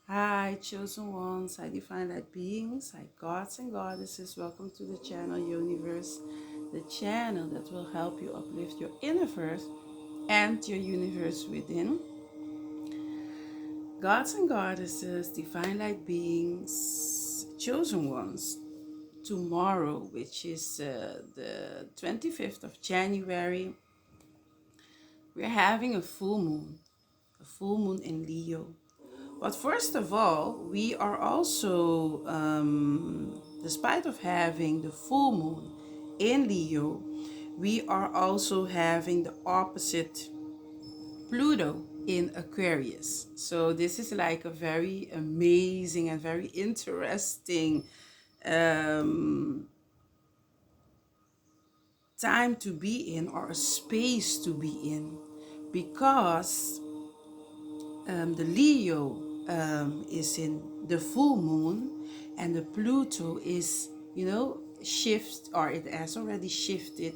Hi, chosen ones, hi, divine light beings, hi, gods and goddesses. Welcome to the channel Yoniverse, the channel that will help you uplift your universe and your universe within. Gods and goddesses, divine light beings, chosen ones. Tomorrow, which is the 25th of January, we're having a full moon in Leo. But first of all, we are also, despite of having the full moon in Leo, we are also having the opposite Pluto in Aquarius. So this is like a very amazing and very interesting um, time to be in, or a space to be in, because the Leo is in the full moon, and the Pluto is, shift, or it has already shifted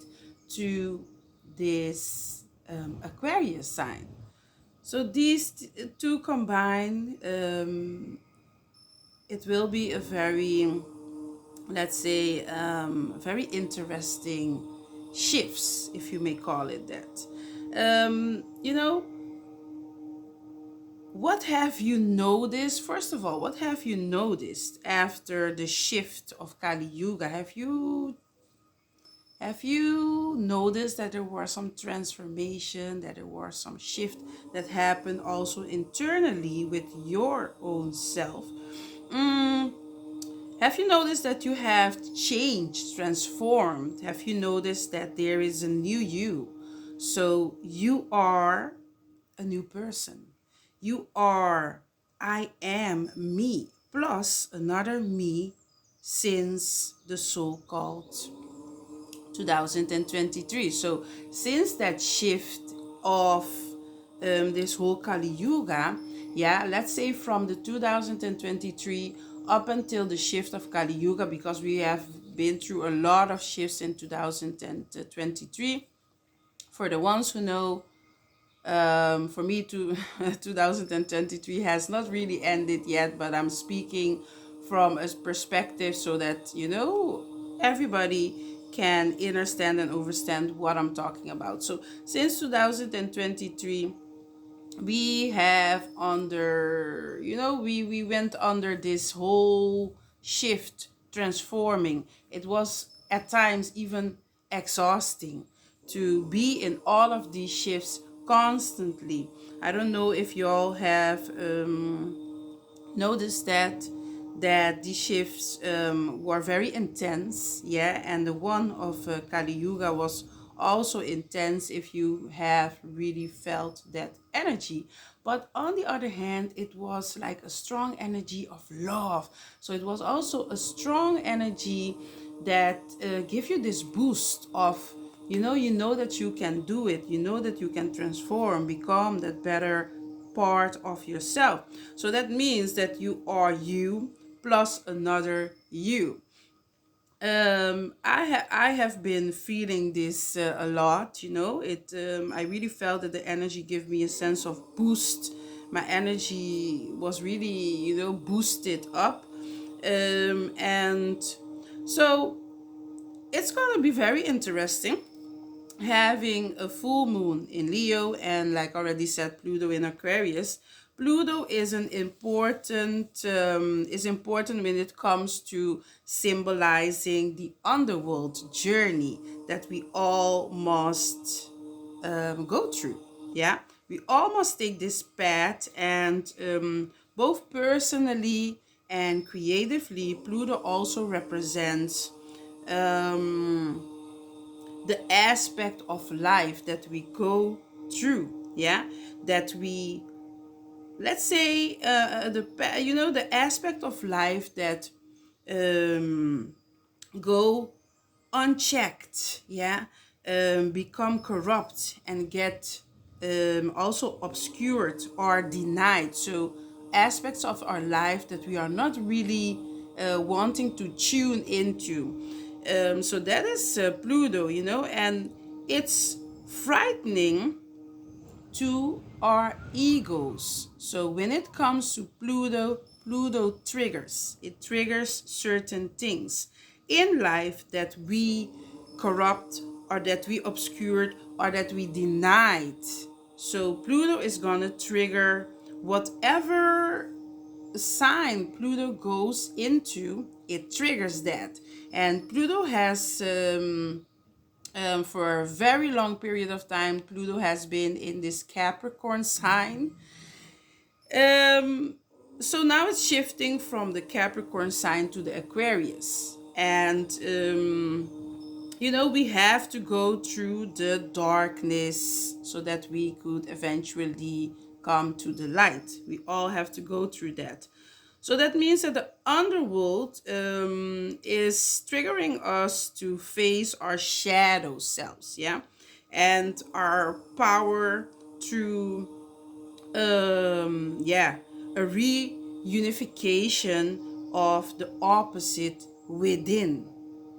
to this Aquarius sign. So these two combine, it will be a very, let's say, very interesting shifts, if you may call it that. You know, what have you noticed? First of all, what have you noticed after the shift of Kali Yuga? Have you noticed that there was some transformation, that there was some shift that happened also internally with your own self? Mm, have you noticed that you have changed, transformed? Have you noticed that there is a new you? So you are a new person. You are, I am me, plus another me since the so called 2023. So, since that shift of this whole Kali Yuga, yeah, let's say from the 2023 up until the shift of Kali Yuga, because we have been through a lot of shifts in 2023. For the ones who know, for me to 2023 has not really ended yet, but I'm speaking from a perspective so that everybody can understand and understand what I'm talking about. So since 2023, we have under, we went under this whole shift, transforming. It was at times even exhausting to be in all of these shifts constantly. I don't know if you all have noticed that these shifts were very intense, yeah, and the one of Kali Yuga was also intense if you have really felt that energy. But on the other hand, it was like a strong energy of love. So it was also a strong energy that give you this boost of, you know that you can do it, you know that you can transform, become that better part of yourself. So that means that you are you plus another you. I have been feeling this a lot. I really felt that the energy gave me a sense of boost. My energy was really, boosted up. And so it's going to be very interesting having a full moon in Leo, and like already said, Pluto in Aquarius. Pluto is important when it comes to symbolizing the underworld journey that we all must go through. Yeah, we all must take this path, and both personally and creatively, Pluto also represents um, the aspect of life that we go through, yeah, that we, let's say, the aspect of life that um, go unchecked, yeah, become corrupt and get also obscured or denied. So aspects of our life that we are not really wanting to tune into. So that is Pluto, and it's frightening to our egos. So when it comes to Pluto, Pluto triggers. It triggers certain things in life that we corrupt or that we obscured or that we denied. So Pluto is gonna trigger whatever sign Pluto goes into, it triggers that. And Pluto has for a very long period of time, Pluto has been in this Capricorn sign. So now it's shifting from the Capricorn sign to the Aquarius. And, we have to go through the darkness so that we could eventually come to the light. We all have to go through that. So that means that the underworld is triggering us to face our shadow selves, yeah, and our power through, a reunification of the opposite within,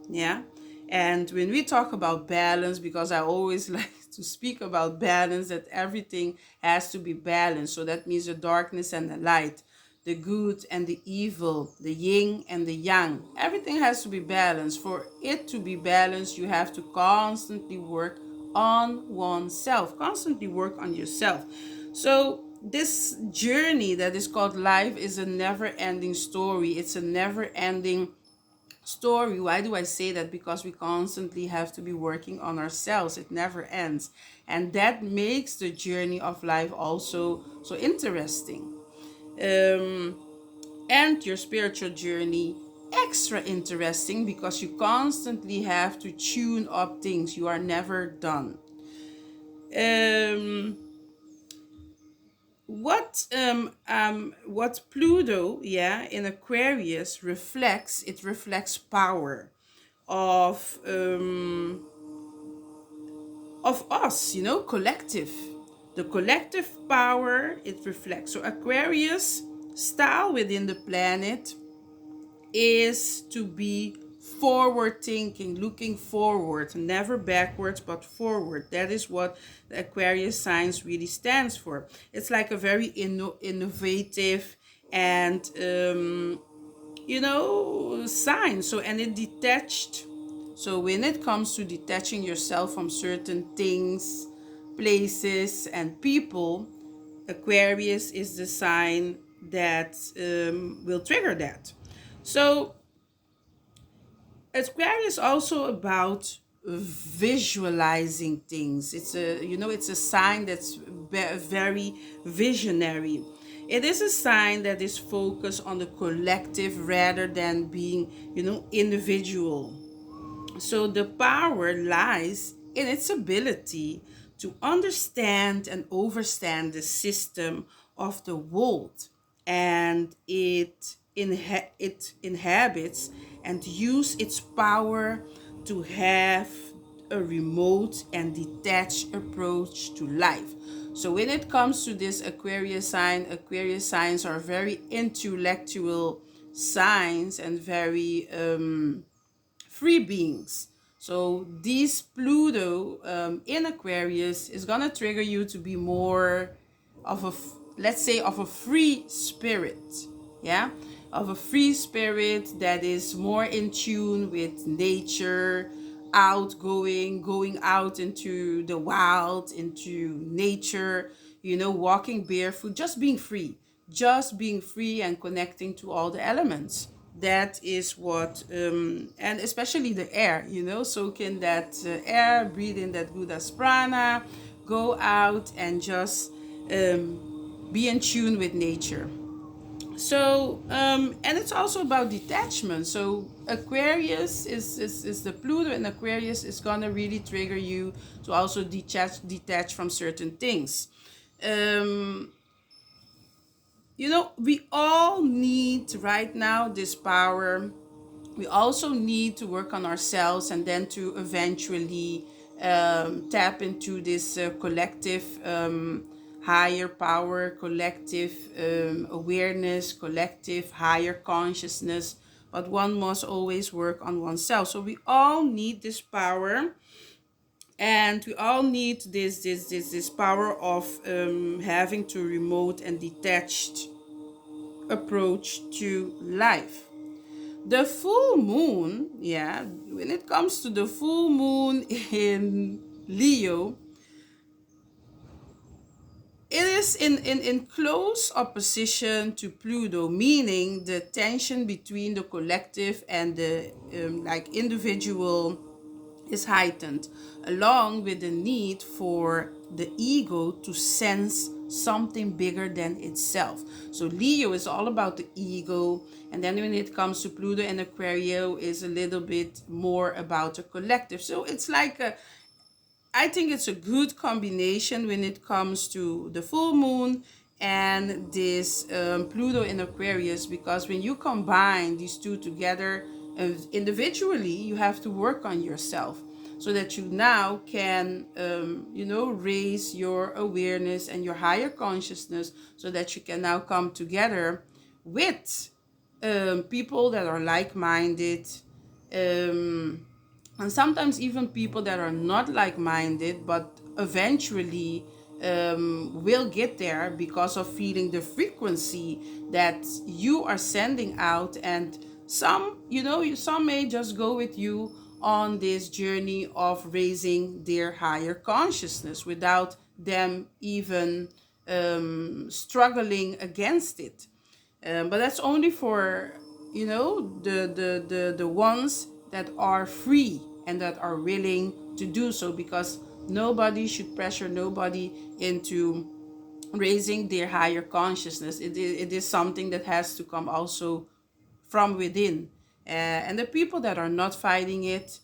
yeah. And when we talk about balance, because I always like to speak about balance, that everything has to be balanced. So that means the darkness and the light, the good and the evil, the yin and the yang. Everything has to be balanced. For it to be balanced, you have to constantly work on oneself, constantly work on yourself. So this journey that is called life is a never-ending story. It's a never-ending story. Why do I say that? Because we constantly have to be working on ourselves. It never ends. And that makes the journey of life also so interesting. And your spiritual journey extra interesting because you constantly have to tune up things. You are never done. What Pluto, yeah, in Aquarius reflects, it reflects power of us, collective. The collective power it reflects. So Aquarius style within the planet is to be forward thinking, looking forward, never backwards but forward. That is what the Aquarius signs really stands for. It's like a very innovative and sign. So, and it detached. So when it comes to detaching yourself from certain things, places and people, Aquarius is the sign that will trigger that. So Aquarius is also about visualizing things. It's a sign that's very visionary. It is a sign that is focused on the collective rather than being, individual. So the power lies in its ability to understand and overstand the system of the world, and it inhabits and use its power to have a remote and detached approach to life. So when it comes to this Aquarius signs are very intellectual signs and very free beings. So this Pluto in Aquarius is gonna trigger you to be more of a, let's say, of a free spirit, yeah, of a free spirit that is more in tune with nature, outgoing, going out into the wild, into nature, walking barefoot, just being free and connecting to all the elements. That is what, and especially the air, soak in that air, breathe in that Buddha's prana, go out and just be in tune with nature. So, and it's also about detachment. So Aquarius is the Pluto in Aquarius is gonna really trigger you to also detach from certain things. We all need right now this power. We also need to work on ourselves and then to eventually tap into this collective higher power, collective awareness, collective higher consciousness. But one must always work on oneself. So we all need this power. And we all need this power of having to remote and detached approach to life. The full moon, yeah, when it comes to the full moon in Leo, it is in close opposition to Pluto, meaning the tension between the collective and the individual is heightened, along with the need for the ego to sense something bigger than itself. So Leo is all about the ego, and then when it comes to Pluto and Aquarius is a little bit more about the collective. So it's like I think it's a good combination when it comes to the full moon and this Pluto in Aquarius, because when you combine these two together individually, you have to work on yourself so that you now can, raise your awareness and your higher consciousness so that you can now come together with people that are like-minded, um, and sometimes even people that are not like-minded, but eventually will get there because of feeling the frequency that you are sending out. And some may just go with you on this journey of raising their higher consciousness without them even struggling against it. But that's only for the ones that are free and that are willing to do so, because nobody should pressure nobody into raising their higher consciousness. It is something that has to come also from within. And the people that are not fighting it,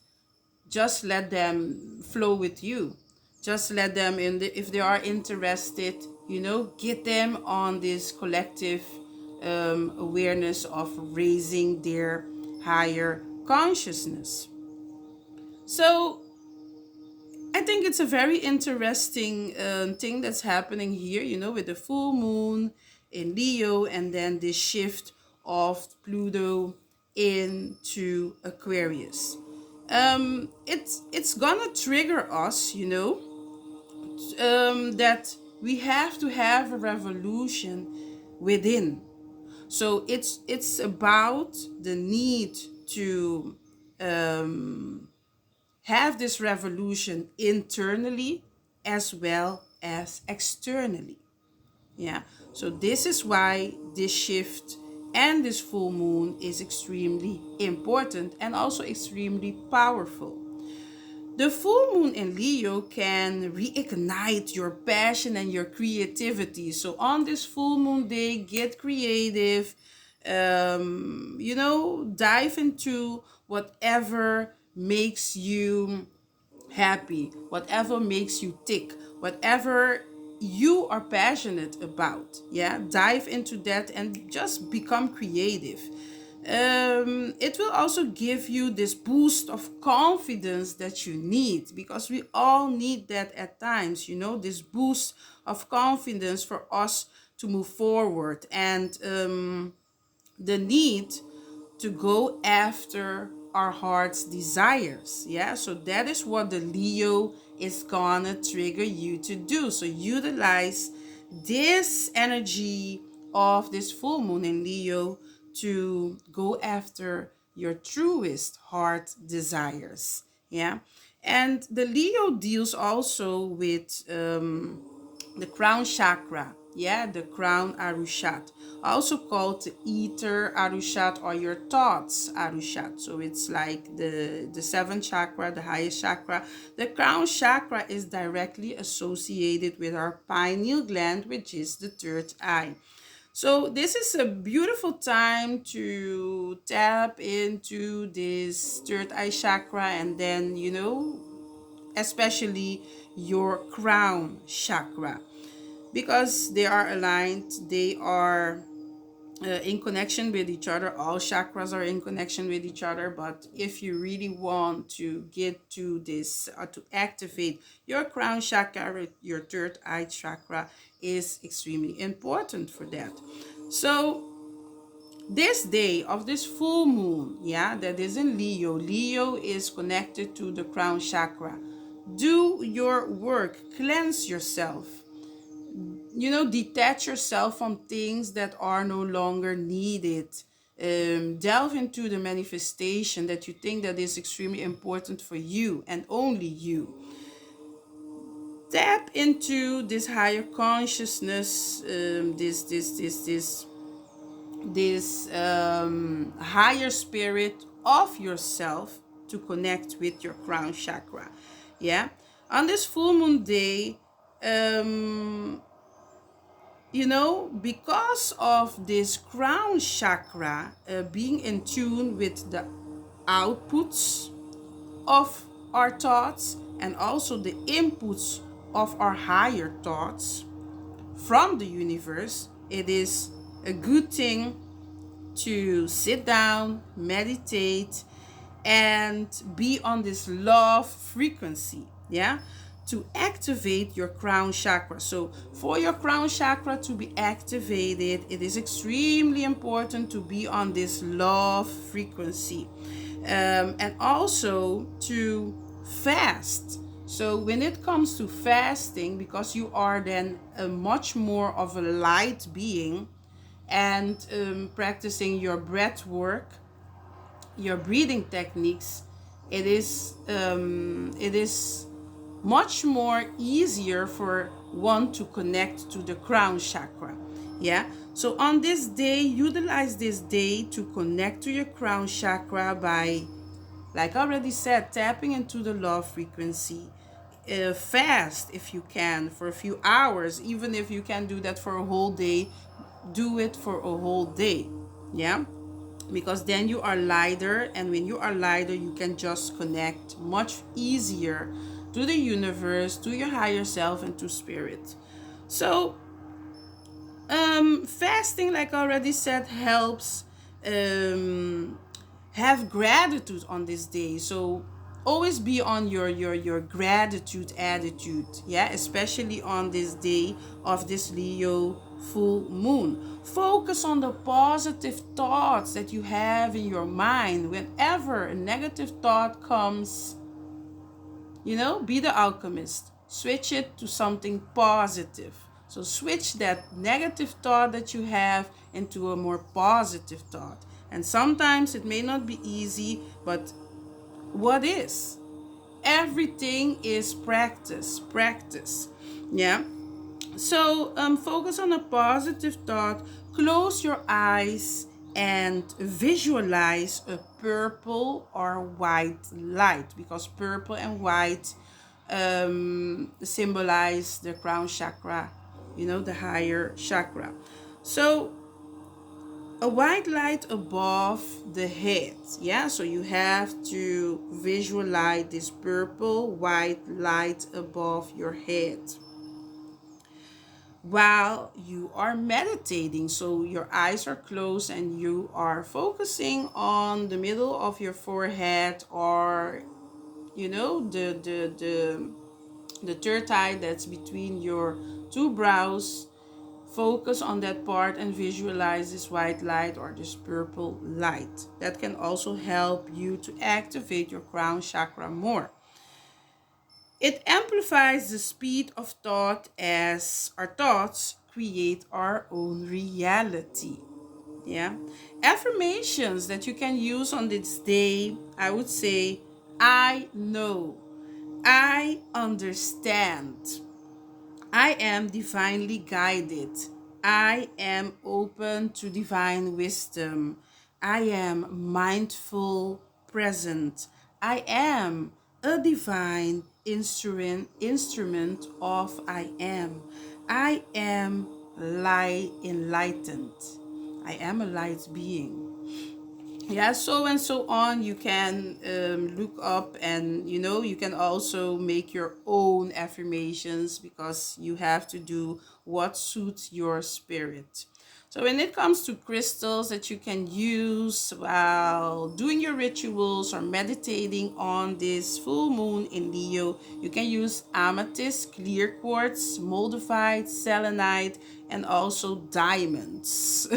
just let them flow with you. Just let them if they are interested, get them on this collective awareness of raising their higher consciousness. So I think it's a very interesting thing that's happening here, with the full moon in Leo and then this shift of Pluto into Aquarius. It's gonna trigger us, that we have to have a revolution within. So it's about the need to have this revolution internally as well as externally. Yeah. So this is why this shift and this full moon is extremely important and also extremely powerful. The full moon in Leo can reignite your passion and your creativity. So on this full moon day, get creative, dive into whatever makes you happy, whatever makes you tick, whatever you are passionate about. Yeah, dive into that and just become creative. It will also give you this boost of confidence that you need, because we all need that at times, this boost of confidence for us to move forward, and the need to go after our heart's desires. Yeah, so that is what the Leo is gonna trigger you to do. So utilize this energy of this full moon in Leo to go after your truest heart desires. Yeah, and the Leo deals also with the crown chakra. Yeah, the crown arushat, also called the ether arushat or your thoughts arushat. So it's like the seventh chakra, the highest chakra. The crown chakra is directly associated with our pineal gland, which is the third eye. So this is a beautiful time to tap into this third eye chakra, and then especially your crown chakra, because they are aligned, they are in connection with each other. All chakras are in connection with each other, but if you really want to get to this to activate your crown chakra, your third eye chakra is extremely important for that. So this day of this full moon, yeah, that is in Leo. Leo is connected to the crown chakra. Do your work, cleanse yourself. Detach yourself from things that are no longer needed. Delve into the manifestation that you think that is extremely important for you and only you. Tap into this higher consciousness, this higher spirit of yourself to connect with your crown chakra. Yeah, on this full moon day, because of this crown chakra being in tune with the outputs of our thoughts and also the inputs of our higher thoughts from the universe, it is a good thing to sit down, meditate, and be on this love frequency, yeah, to activate your crown chakra. So for your crown chakra to be activated, it is extremely important to be on this love frequency, and also to fast. So when it comes to fasting, because you are then a much more of a light being, and practicing your breath work, your breathing techniques, it is much more easier for one to connect to the crown chakra. Yeah, so on this day, utilize this day to connect to your crown chakra by, like I already said, tapping into the love frequency. Fast if you can for a few hours. Even if you can do that for a whole day, do it for a whole day. Yeah, because then you are lighter, and when you are lighter, you can just connect much easier to the universe, to your higher self, and to spirit. So fasting, like I already said, helps um, have gratitude on this day. So always be on your gratitude attitude, yeah, especially on this day of this Leo full moon. Focus on the positive thoughts that you have in your mind. Whenever a negative thought comes, be the alchemist. Switch it to something positive. So switch that negative thought that you have into a more positive thought. And sometimes it may not be easy, but what is? Everything is practice, practice. Yeah. So focus on a positive thought. Close your eyes and visualize a purple or white light, because purple and white symbolize the crown chakra, the higher chakra. So a white light above the head. Yeah, so you have to visualize this purple white light above your head while you are meditating. So your eyes are closed and you are focusing on the middle of your forehead, or the third eye that's between your two brows. Focus on that part and visualize this white light or this purple light. That can also help you to activate your crown chakra more. It amplifies the speed of thought, as our thoughts create our own reality. Yeah. Affirmations that you can use on this day, I would say, I know, I understand, I am divinely guided, I am open to divine wisdom, I am mindful present, I am a divine instrument of I am light enlightened, I am a light being. Yeah, so and so on. You can look up, and you can also make your own affirmations, because you have to do what suits your spirit. So when it comes to crystals that you can use while doing your rituals or meditating on this full moon in Leo, you can use amethyst, clear quartz, moldavite, selenite, and also diamonds.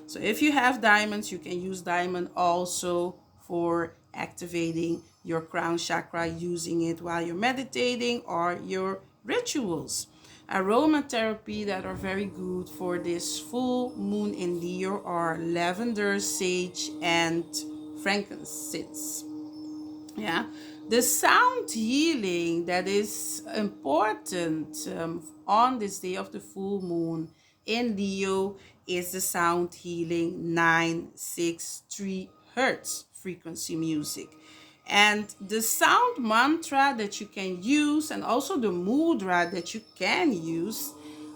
So if you have diamonds, you can use diamond also for activating your crown chakra using it while you're meditating or your rituals. Aromatherapy that are very good for this full moon in Leo are lavender, sage, and frankincense. Yeah, the sound healing that is important on this day of the full moon in Leo is the sound healing 963 hertz frequency music. And the sound mantra that you can use, and also the mudra that you can use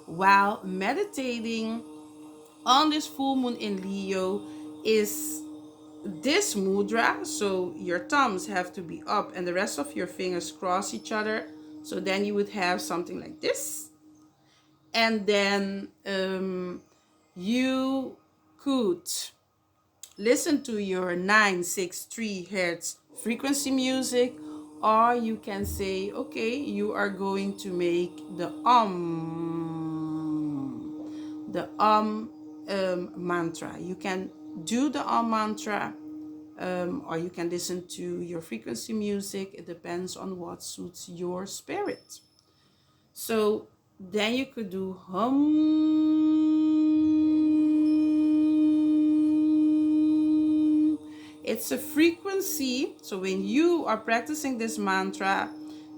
while meditating on this full moon in Leo, is this mudra. So your thumbs have to be up and the rest of your fingers cross each other. So then you would have something like this. And then you could listen to your 963 hertz frequency music, or you can say, okay, you are going to make the mantra. You can do the mantra, or you can listen to your frequency music. It depends on what suits your spirit. So then you could do hum. It's a frequency. So when you are practicing this mantra,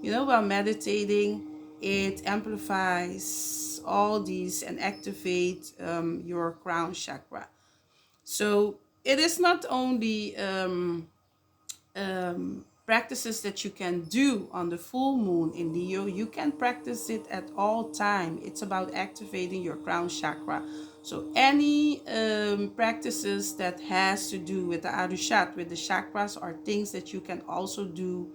while meditating, it amplifies all these and activate your crown chakra. So it is not only practices that you can do on the full moon in Leo. You can practice it at all time. It's about activating your crown chakra. So any practices that has to do with the Arushat, with the chakras, are things that you can also do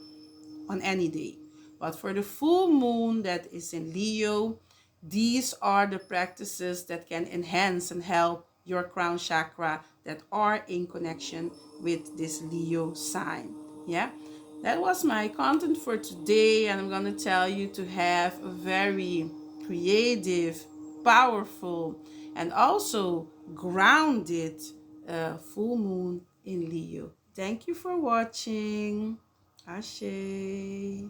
on any day. But for the full moon that is in Leo, these are the practices that can enhance and help your crown chakra that are in connection with this Leo sign. Yeah, that was my content for today, and I'm going to tell you to have a very creative, powerful, and also grounded full moon in Leo. Thank you for watching. Ashe.